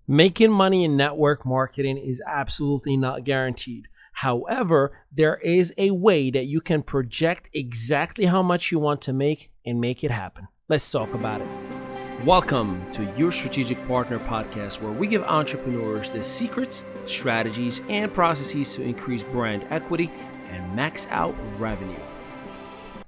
Making money in network marketing is absolutely not guaranteed. However, there is a way that you can project exactly how much you want to make and make it happen. Let's talk about it. Welcome to Your Strategic Partner podcast, where we give entrepreneurs the secrets, strategies, and processes to increase brand equity and max out revenue.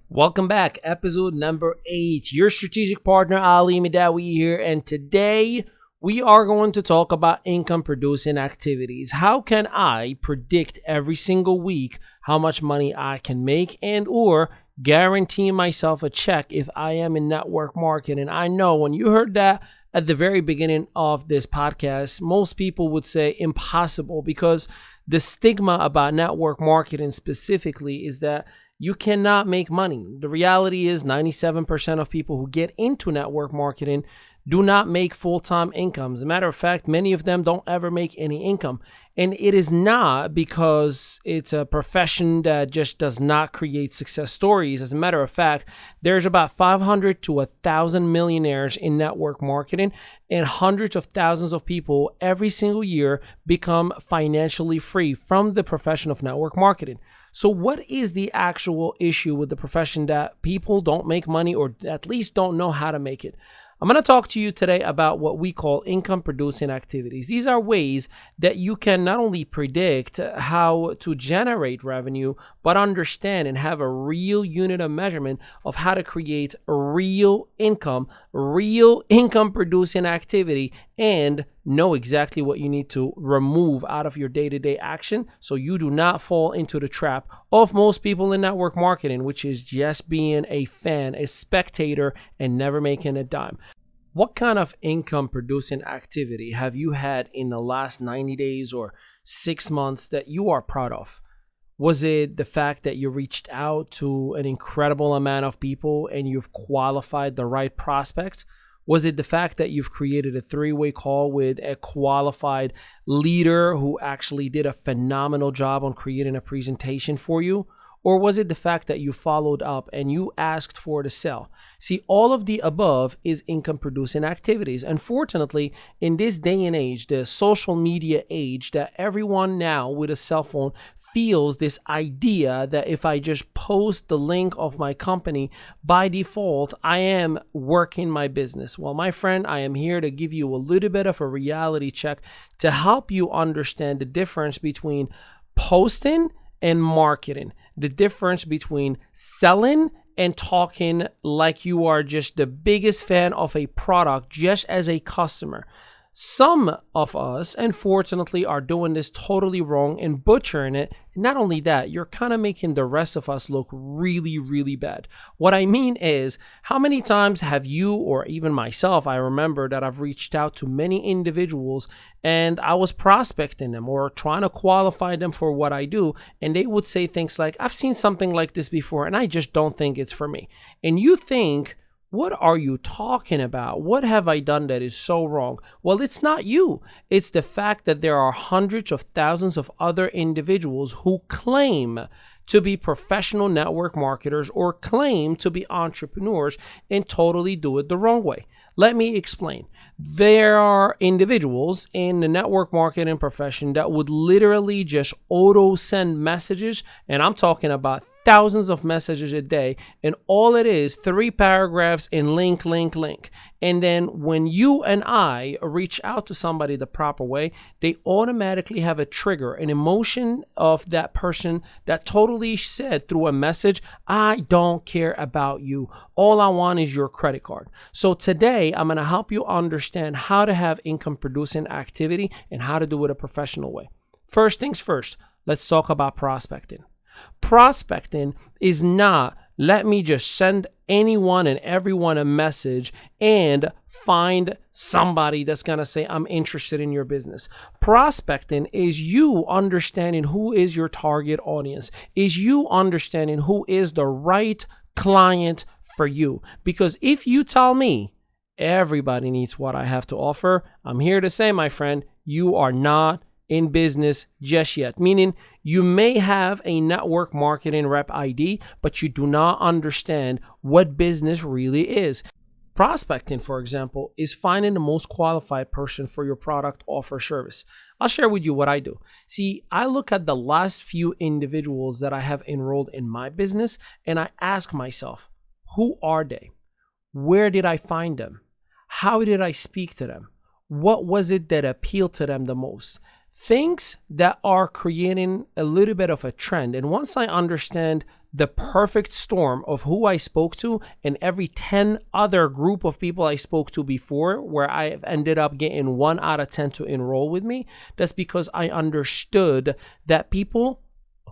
Welcome back, episode number 8. Your strategic partner, Mehdaoui here, and today we are going to talk about income producing activities. How can I predict every single week how much money I can make and or guarantee myself a check if I am in network marketing? I know when you heard that at the very beginning of this podcast, most people would say impossible, because the stigma about network marketing specifically is that you cannot make money. The reality is 97% of people who get into network marketing do not make full-time income. As a matter of fact, many of them don't ever make any income. And it is not because it's a profession that just does not create success stories. As a matter of fact, there's about 500 to 1,000 millionaires in network marketing, and hundreds of thousands of people every single year become financially free from the profession of network marketing. So what is the actual issue with the profession that people don't make money, or at least don't know how to make it? I'm going to talk to you today about what we call income producing activities. These are ways that you can not only predict how to generate revenue, but understand and have a real unit of measurement of how to create a real income producing activity, and know exactly what you need to remove out of your day-to-day action so you do not fall into the trap of most people in network marketing, which is just being a fan, a spectator, and never making a dime. What kind of income producing activity have you had in the last 90 days or 6 months that you are proud of? Was it the fact that you reached out to an incredible amount of people and you've qualified the right prospects? Was it the fact that you've created a 3-way call with a qualified leader who actually did a phenomenal job on creating a presentation for you? Or was it the fact that you followed up and you asked for the sale? See, all of the above is income producing activities. Unfortunately, in this day and age, the social media age, that everyone now with a cell phone feels this idea that if I just post the link of my company, by default, I am working my business. Well, my friend, I am here to give you a little bit of a reality check to help you understand the difference between posting and marketing, the difference between selling and talking like you are just the biggest fan of a product just as a customer. Some of us, unfortunately, are doing this totally wrong and butchering it. Not only that, you're kind of making the rest of us look really, really bad. What I mean is, how many times have you, or even myself, I remember that I've reached out to many individuals and I was prospecting them or trying to qualify them for what I do, and they would say things like, I've seen something like this before and I just don't think it's for me. And you think, what are you talking about? What have I done that is so wrong? Well, it's not you. It's the fact that there are hundreds of thousands of other individuals who claim to be professional network marketers or claim to be entrepreneurs and totally do it the wrong way. Let me explain. There are individuals in the network marketing profession that would literally just auto send messages, and I'm talking about thousands of messages a day, and all it is 3 paragraphs in link. And then when you and I reach out to somebody the proper way, they automatically have a trigger, an emotion of that person that totally said through a message, I don't care about you. All I want is your credit card. So today I'm going to help you understand how to have income producing activity and how to do it a professional way. First things first, let's talk about prospecting. Prospecting is not, let me just send anyone and everyone a message and find somebody that's going to say, I'm interested in your business. Prospecting is you understanding who is your target audience, is you understanding who is the right client for you. Because if you tell me everybody needs what I have to offer, I'm here to say, my friend, you are not in business just yet. Meaning you may have a network marketing rep ID, but you do not understand what business really is. Prospecting, for example, is finding the most qualified person for your product, offer, service. I'll share with you what I do. See, I look at the last few individuals that I have enrolled in my business and I ask myself, who are they? Where did I find them? How did I speak to them? What was it that appealed to them the most? Things that are creating a little bit of a trend. And once I understand the perfect storm of who I spoke to and every 10 other group of people I spoke to before, where I have ended up getting 1 out of 10 to enroll with me, that's because I understood that people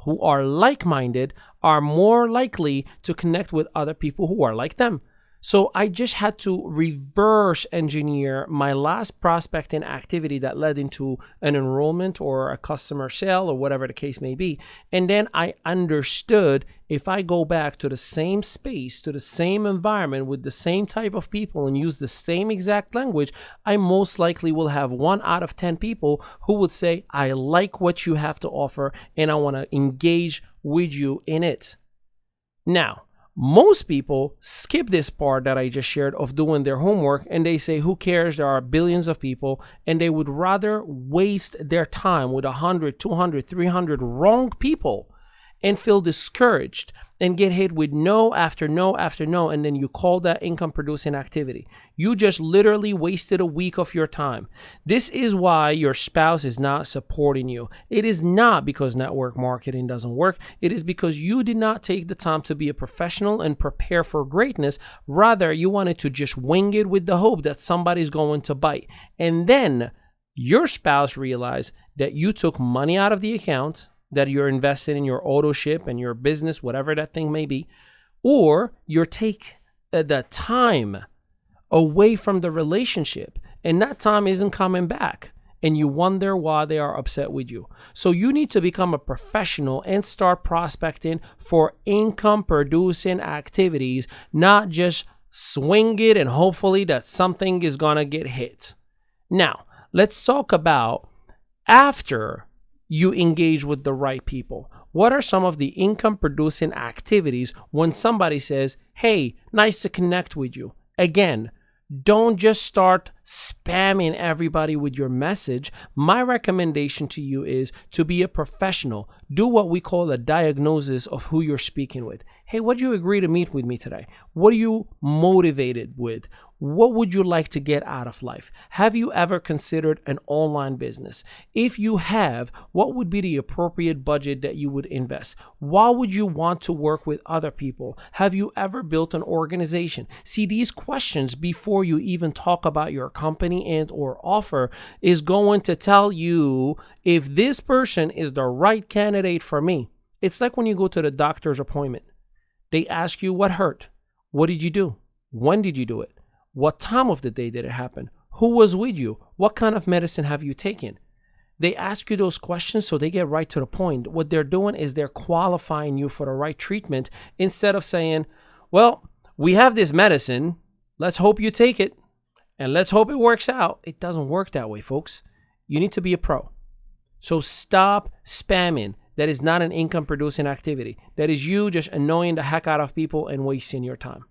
who are like-minded are more likely to connect with other people who are like them. So I just had to reverse engineer my last prospecting activity that led into an enrollment or a customer sale or whatever the case may be. And then I understood if I go back to the same space, to the same environment with the same type of people and use the same exact language, I most likely will have 1 out of 10 people who would say, I like what you have to offer and I want to engage with you in it. Now, most people skip this part that I just shared of doing their homework and they say, who cares? There are billions of people, and they would rather waste their time with 100, 200, 300 wrong people and feel discouraged and get hit with no after no after no, and then you call that income producing activity. You just literally wasted a week of your time. This is why your spouse is not supporting you. It is not because network marketing doesn't work. It is because you did not take the time to be a professional and prepare for greatness. Rather, you wanted to just wing it with the hope that somebody's going to bite. And then your spouse realized that you took money out of the account, that you're investing in your auto ship and your business, whatever that thing may be, or you take the time away from the relationship and that time isn't coming back and you wonder why they are upset with you. So you need to become a professional and start prospecting for income producing activities, not just swing it and hopefully that something is gonna get hit. Now, let's talk about after you engage with the right people. What are some of the income producing activities when somebody says, hey, nice to connect with you? Again, don't just start spamming everybody with your message. My recommendation to you is to be a professional. Do what we call a diagnosis of who you're speaking with. Hey, what'd you agree to meet with me today? What are you motivated with? What would you like to get out of life? Have you ever considered an online business? If you have, what would be the appropriate budget that you would invest? Why would you want to work with other people? Have you ever built an organization? See, these questions before you even talk about your company and or offer is going to tell you if this person is the right candidate for me. It's like when you go to the doctor's appointment. They ask you what hurt. What did you do? When did you do it? What time of the day did it happen? Who was with you? What kind of medicine have you taken? They ask you those questions so they get right to the point. What they're doing is they're qualifying you for the right treatment instead of saying, well, we have this medicine. Let's hope you take it and let's hope it works out. It doesn't work that way, folks. You need to be a pro. So stop spamming. That is not an income producing activity. That is you just annoying the heck out of people and wasting your time.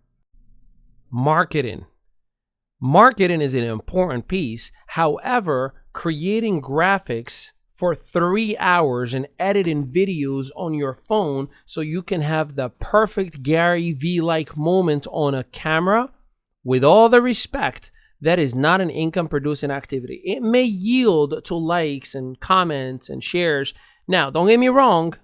Marketing. Marketing is an important piece. However, creating graphics for 3 hours and editing videos on your phone so you can have the perfect Gary V-like moment on a camera, with all the respect, that is not an income producing activity. It may yield to likes and comments and shares. Now, don't get me wrong.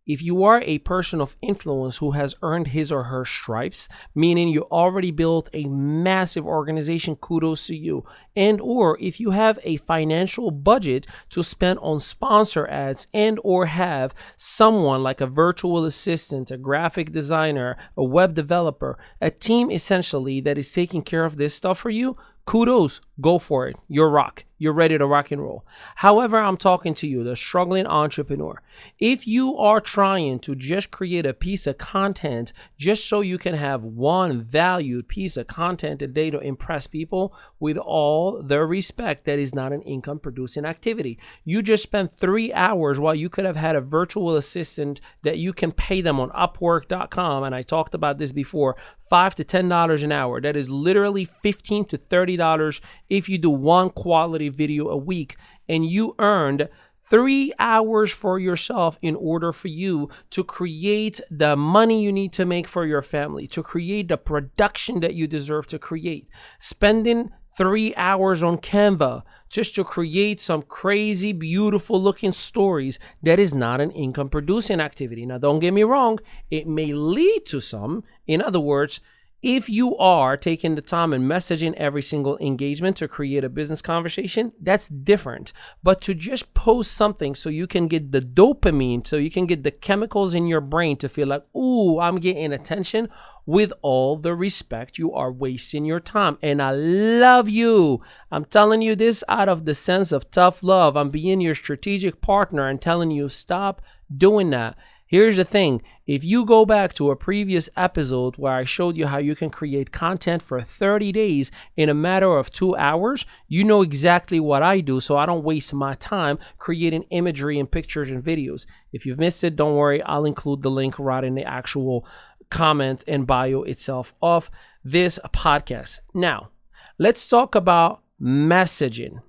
If you are a person of influence who has earned his or her stripes, meaning you already built a massive organization, kudos to you. And or if you have a financial budget to spend on sponsor ads and or have someone like a virtual assistant, a graphic designer, a web developer, a team essentially that is taking care of this stuff for you, kudos, go for it. You're rock. You're ready to rock and roll. However, I'm talking to you, the struggling entrepreneur. If you are trying to just create a piece of content just so you can have one valued piece of content a day to impress people, with all the respect, that is not an income producing activity. You just spent 3 hours while you could have had a virtual assistant that you can pay them on Upwork.com, and I talked about this before, $5 to $10 an hour. That is literally $15 to $30 if you do one quality video a week, and you earned 3 hours for yourself in order for you to create the money you need to make for your family, to create the production that you deserve to create. Spending 3 hours on Canva just to create some crazy, beautiful looking stories, that is not an income producing activity. Now, don't get me wrong, it may lead to some. In other words, if you are taking the time and messaging every single engagement to create a business conversation, that's different. But to just post something so you can get the dopamine, so you can get the chemicals in your brain to feel like, ooh, I'm getting attention, with all the respect, you are wasting your time. And I love you. I'm telling you this out of the sense of tough love. I'm being your strategic partner and telling you, stop doing that. Here's the thing. If you go back to a previous episode where I showed you how you can create content for 30 days in a matter of 2 hours, you know exactly what I do, so I don't waste my time creating imagery and pictures and videos. If you've missed it, don't worry. I'll include the link right in the actual comment and bio itself of this podcast. Now, let's talk about messaging.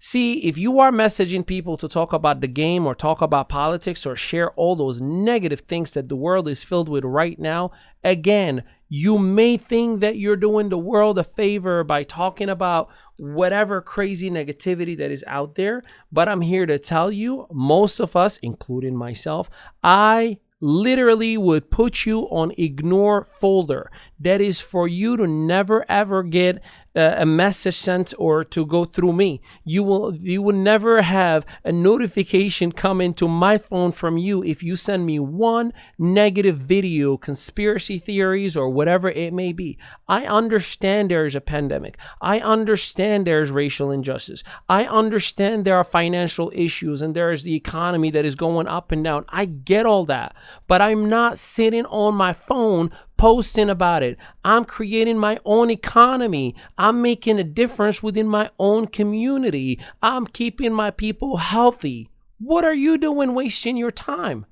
See, if you are messaging people to talk about the game or talk about politics or share all those negative things that the world is filled with right now, again, you may think that you're doing the world a favor by talking about whatever crazy negativity that is out there. But I'm here to tell you, most of us, including myself, I literally would put you on ignore folder. That is for you to never ever get a message sent or to go through me. You will never have a notification come into my phone from you if you send me one negative video, conspiracy theories, or whatever it may be. I understand there is a pandemic. I understand there's racial injustice. I understand there are financial issues and there is the economy that is going up and down. I get all that, but I'm not sitting on my phone posting about it. I'm creating my own economy. I'm making a difference within my own community. I'm keeping my people healthy. What are you doing wasting your time?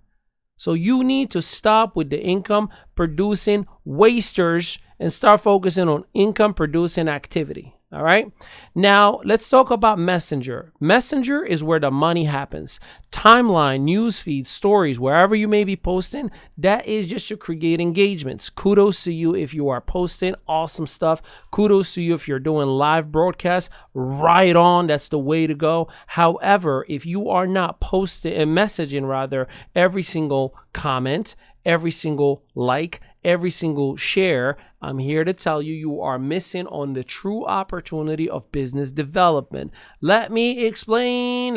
So you need to stop with the income producing wasters and start focusing on income producing activity. All right. Now let's talk about Messenger. Messenger is where the money happens. Timeline, newsfeed, stories, wherever you may be posting, that is just to create engagements. Kudos to you if you are posting awesome stuff. Kudos to you if you're doing live broadcasts. Right on. That's the way to go. However, if you are not posting and messaging rather every single comment, every single like, every single share, I'm here to tell you, you are missing on the true opportunity of business development. Let me explain.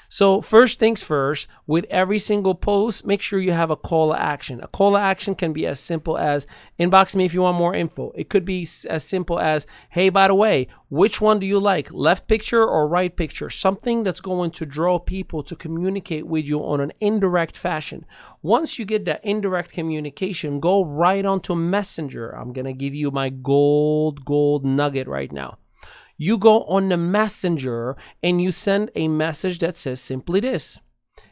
So first things first, with every single post, make sure you have a call to action. A call to action can be as simple as inbox me if you want more info. It could be as simple as, hey, by the way, which one do you like? Left picture or right picture? Something that's going to draw people to communicate with you on an indirect fashion. Once you get that indirect communication, go right onto Messenger. I'm going to give you my gold nugget right now. You go on the Messenger and you send a message that says simply this.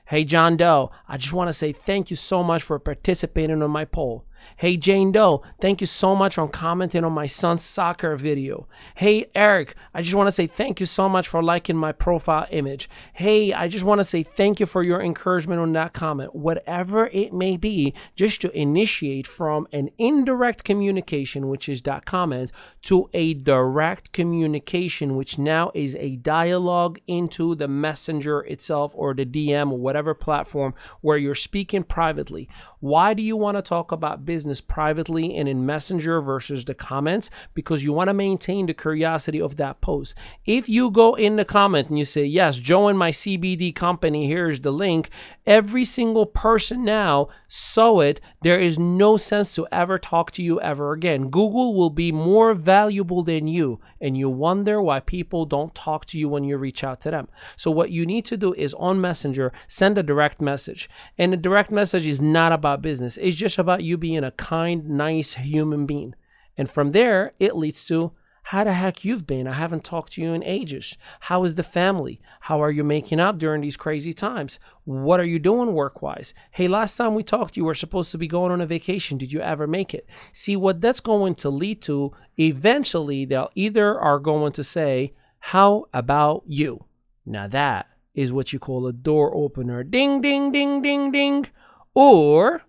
Hey, John Doe, I just want to say thank you so much for participating on my poll. Hey, Jane Doe, thank you so much for commenting on my son's soccer video. Hey, Eric, I just want to say thank you so much for liking my profile image. Hey, I just want to say thank you for your encouragement on that comment. Whatever it may be, just to initiate from an indirect communication, which is that comment, to a direct communication, which now is a dialogue into the Messenger itself or the DM or whatever platform where you're speaking privately. Why do you want to talk about business privately and in Messenger versus the comments? Because you want to maintain the curiosity of that post. If you go in the comment and you say, yes, join my CBD company, here's the link, every single person now saw it. There is no sense to ever talk to you ever again. Google will be more valuable than you, and you wonder why people don't talk to you when you reach out to them. So what you need to do is on Messenger, send a direct message. And the direct message is not about business. It's just about you being a kind, nice human being. And from there, it leads to how the heck you've been. I haven't talked to you in ages. How is the family? How are you making up during these crazy times? What are you doing work-wise? Hey, last time we talked, you were supposed to be going on a vacation. Did you ever make it? See, what that's going to lead to, eventually, they'll either are going to say, how about you? Now that is what you call a door opener. Ding, ding, ding, ding, ding. Or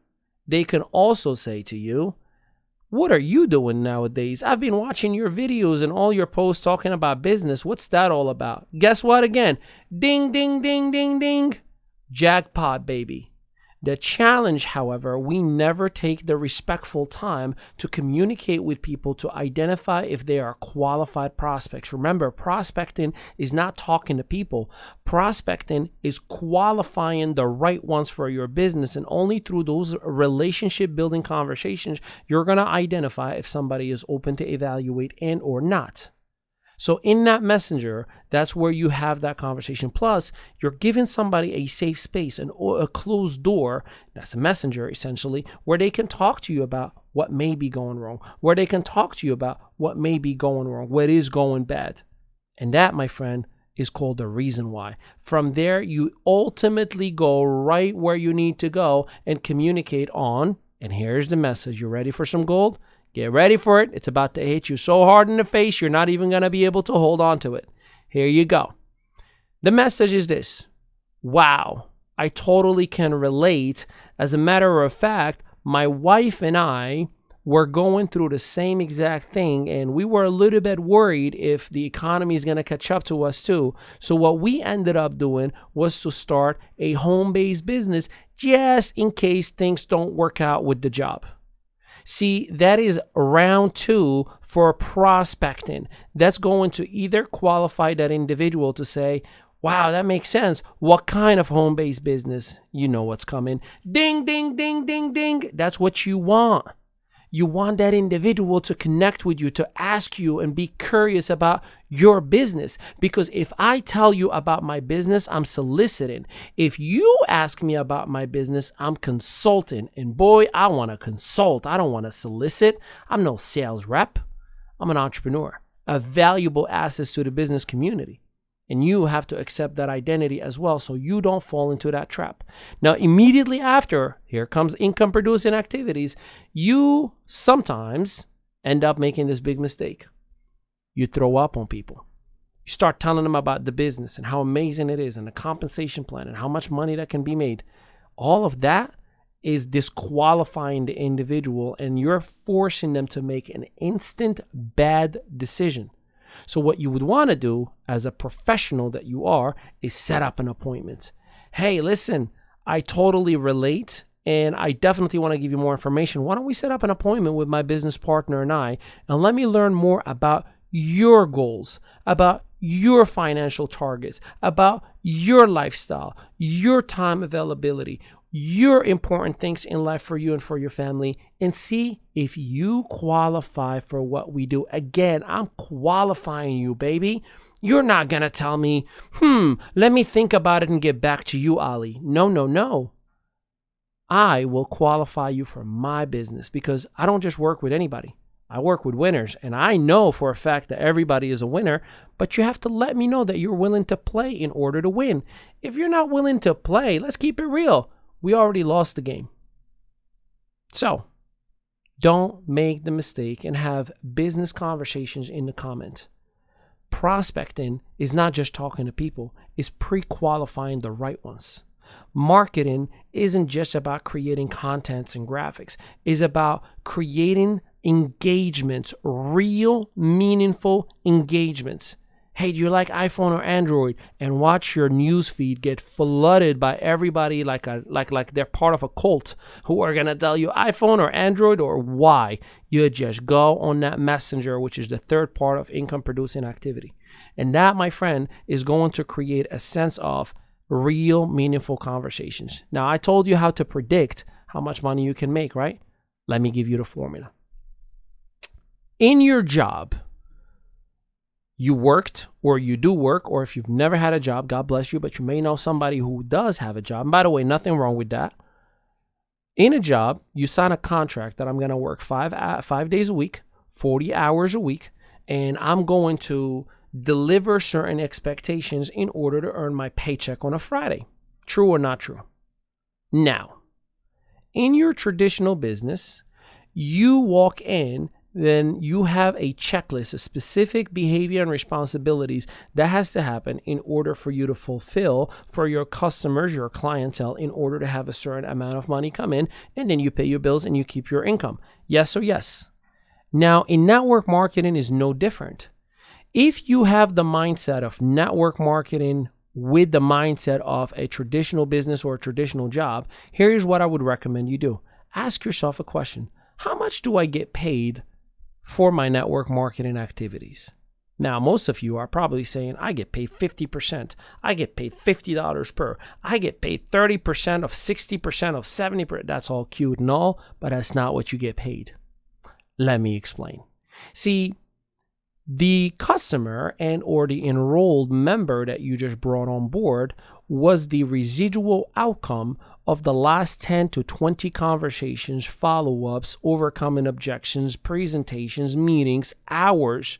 they can also say to you, what are you doing nowadays? I've been watching your videos and all your posts talking about business. What's that all about? Guess what again? Ding, ding, ding, ding, ding. Jackpot, baby. The challenge, however, we never take the respectful time to communicate with people to identify if they are qualified prospects. Remember, prospecting is not talking to people. Prospecting is qualifying the right ones for your business, and only through those relationship building conversations, you're going to identify if somebody is open to evaluate and or not. So in that messenger, that's where you have that conversation. Plus, you're giving somebody a safe space, a closed door, that's a messenger essentially, where they can talk to you about what may be going wrong, where they can talk to you about what may be going wrong, what is going bad. And that, my friend, is called the reason why. From there, you ultimately go right where you need to go and communicate on, and here's the message. You ready for some gold? Get ready for it. It's about to hit you so hard in the face, you're not even going to be able to hold on to it. Here you go. The message is this. Wow, I totally can relate. As a matter of fact, my wife and I were going through the same exact thing, and we were a little bit worried if the economy is going to catch up to us too. So what we ended up doing was to start a home-based business just in case things don't work out with the job. See, that is round 2 for prospecting. That's going to either qualify that individual to say, wow, that makes sense. What kind of home-based business? You know what's coming. Ding, ding, ding, ding, ding. That's what you want. You want that individual to connect with you, to ask you and be curious about your business. Because if I tell you about my business, I'm soliciting. If you ask me about my business, I'm consulting. And boy, I want to consult. I don't want to solicit. I'm no sales rep. I'm an entrepreneur, a valuable asset to the business community. And you have to accept that identity as well so you don't fall into that trap. Now, immediately after, here comes income producing activities, you sometimes end up making this big mistake. You throw up on people. You start telling them about the business and how amazing it is and the compensation plan and how much money that can be made. All of that is disqualifying the individual, and you're forcing them to make an instant bad decision. So what you would want to do as a professional that you are is set up an appointment. Hey, listen, I totally relate, and I definitely want to give you more information. Why don't we set up an appointment with my business partner and I, and let me learn more about your goals, about your financial targets, about your lifestyle, your time availability, your important things in life for you and for your family, and see if you qualify for what we do. Again, I'm qualifying you, baby. You're not going to tell me, let me think about it and get back to you, Ali. No, no, no. I will qualify you for my business because I don't just work with anybody. I work with winners, and I know for a fact that everybody is a winner, but you have to let me know that you're willing to play in order to win. If you're not willing to play, let's keep it real. We already lost the game. So, don't make the mistake and have business conversations in the comment. Prospecting is not just talking to people, it's pre-qualifying the right ones. Marketing isn't just about creating contents and graphics. It's about creating engagements, real, meaningful engagements. Hey, do you like iPhone or Android? And watch your news feed get flooded by everybody like they're part of a cult who are gonna tell you iPhone or Android or why. You just go on that messenger, which is the third part of income producing activity. And that, my friend, is going to create a sense of real, meaningful conversations. Now, I told you how to predict how much money you can make, right? Let me give you the formula. In your job, you worked or you do work, or if you've never had a job, God bless you, but you may know somebody who does have a job. And by the way, nothing wrong with that. In a job, you sign a contract that I'm going to work 5 days a week, 40 hours a week, and I'm going to deliver certain expectations in order to earn my paycheck on a Friday. True or not true? Now, in your traditional business, you walk in, then you have a checklist, a specific behavior and responsibilities that has to happen in order for you to fulfill for your customers, your clientele, in order to have a certain amount of money come in, and then you pay your bills and you keep your income. Yes or yes? Now, in network marketing is no different. If you have the mindset of network marketing with the mindset of a traditional business or a traditional job, here's what I would recommend you do. Ask yourself a question. How much do I get paid for my network marketing activities? Now, most of you are probably saying, I get paid 50%. I get paid $50 per. I get paid 30% of 60% of 70%. That's all cute and all, but that's not what you get paid. Let me explain. See, the customer and or the enrolled member that you just brought on board was the residual outcome of the last 10 to 20 conversations, follow-ups, overcoming objections, presentations, meetings, hours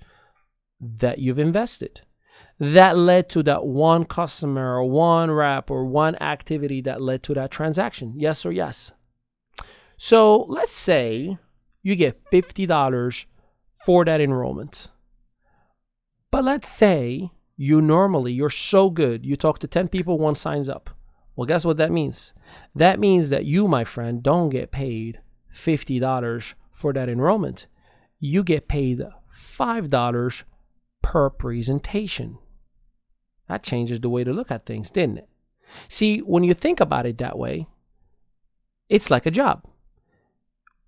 that you've invested. That led to that one customer or one rep or one activity that led to that transaction. Yes or yes? So let's say you get $50 for that enrollment. But let's say you're so good, you talk to 10 people, one signs up. Well, guess what that means? That means that you, my friend, don't get paid $50 for that enrollment. You get paid $5 per presentation. That changes the way to look at things, didn't it? See, when you think about it that way, it's like a job.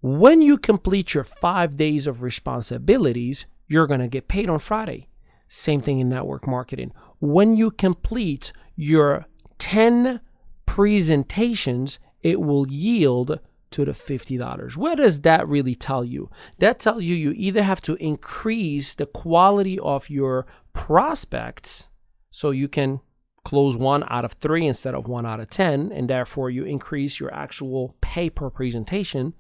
When you complete your 5 days of responsibilities, you're going to get paid on Friday. Same thing in network marketing. When you complete your 10 presentations, it will yield to the $50. What does that really tell you? That tells you either have to increase the quality of your prospects so you can close 1 out of 3 instead of 1 out of 10, and therefore you increase your actual pay per presentation,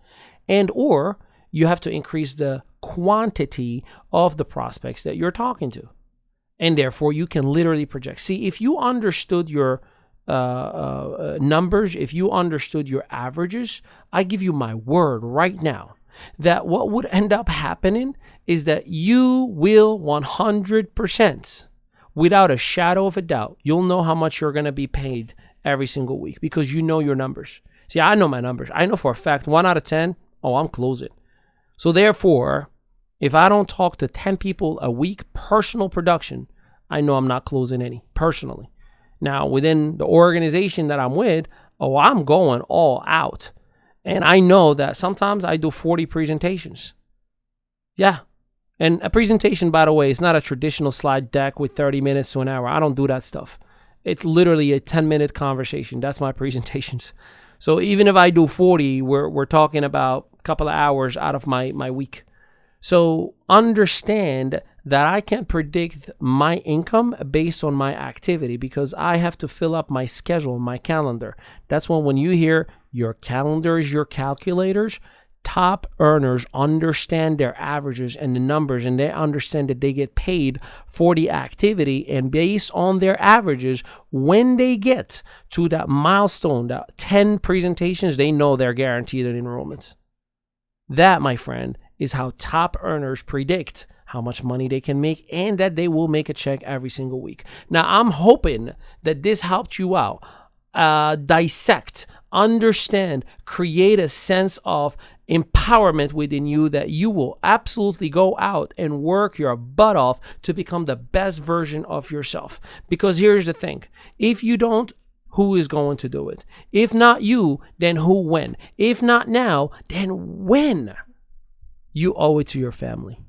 and or you have to increase the quantity of the prospects that you're talking to. And therefore, you can literally project. See, if you understood your numbers, if you understood your averages, I give you my word right now that what would end up happening is that you will 100%, without a shadow of a doubt, you'll know how much you're going to be paid every single week because you know your numbers. See, I know my numbers. I know for a fact 1 out of 10, I'm closing. So therefore, if I don't talk to 10 people a week, personal production, I know I'm not closing any personally. Now, within the organization that I'm with, I'm going all out. And I know that sometimes I do 40 presentations. Yeah. And a presentation, by the way, is not a traditional slide deck with 30 minutes to an hour. I don't do that stuff. It's literally a 10-minute conversation. That's my presentations. So even if I do 40, we're talking about a couple of hours out of my week. So understand that I can't predict my income based on my activity because I have to fill up my schedule, my calendar. That's when you hear your calendar is your calculators, top earners understand their averages and the numbers, and they understand that they get paid for the activity, and based on their averages, when they get to that milestone, that 10 presentations, they know they're guaranteed an enrollment. That, my friend, is how top earners predict how much money they can make and that they will make a check every single week. Now, I'm hoping that this helped you out. Dissect, understand, create a sense of empowerment within you that you will absolutely go out and work your butt off to become the best version of yourself. Because here's the thing. If you don't, who is going to do it? If not you, then who when? If not now, then when? You owe it to your family.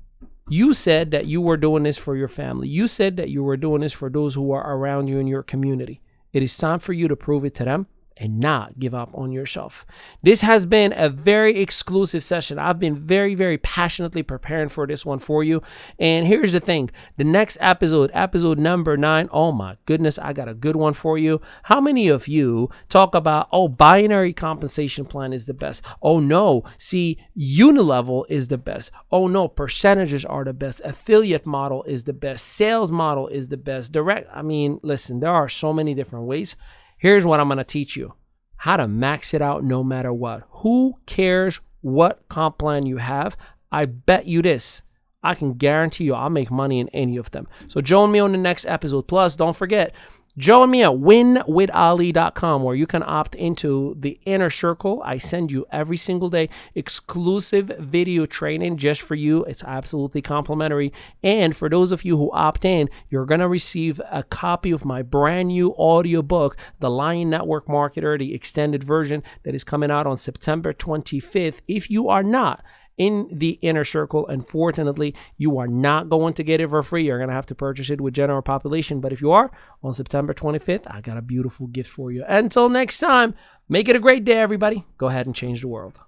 You said that you were doing this for your family. You said that you were doing this for those who are around you in your community. It is time for you to prove it to them and not give up on yourself. This has been a very exclusive session. I've been very, very passionately preparing for this one for you. And here's the thing. The next episode, episode number 9, oh my goodness, I got a good one for you. How many of you talk about, oh, binary compensation plan is the best? Oh no, see, unilevel is the best. Oh no, percentages are the best. Affiliate model is the best. Sales model is the best. Direct, I mean, listen, there are so many different ways. Here's what I'm going to teach you. How to max it out no matter what. Who cares what comp plan you have? I bet you this. I can guarantee you I'll make money in any of them. So join me on the next episode. Plus, don't forget, join me at winwithali.com where you can opt into the inner circle. I send you every single day exclusive video training just for you. It's absolutely complimentary. And for those of you who opt in, you're going to receive a copy of my brand new audiobook, The Lion Network Marketer, the extended version that is coming out on September 25th. If you are not in the inner circle, unfortunately, you are not going to get it for free. You're going to have to purchase it with general population. But if you are, on September 25th, I got a beautiful gift for you. Until next time, make it a great day, everybody. Go ahead and change the world.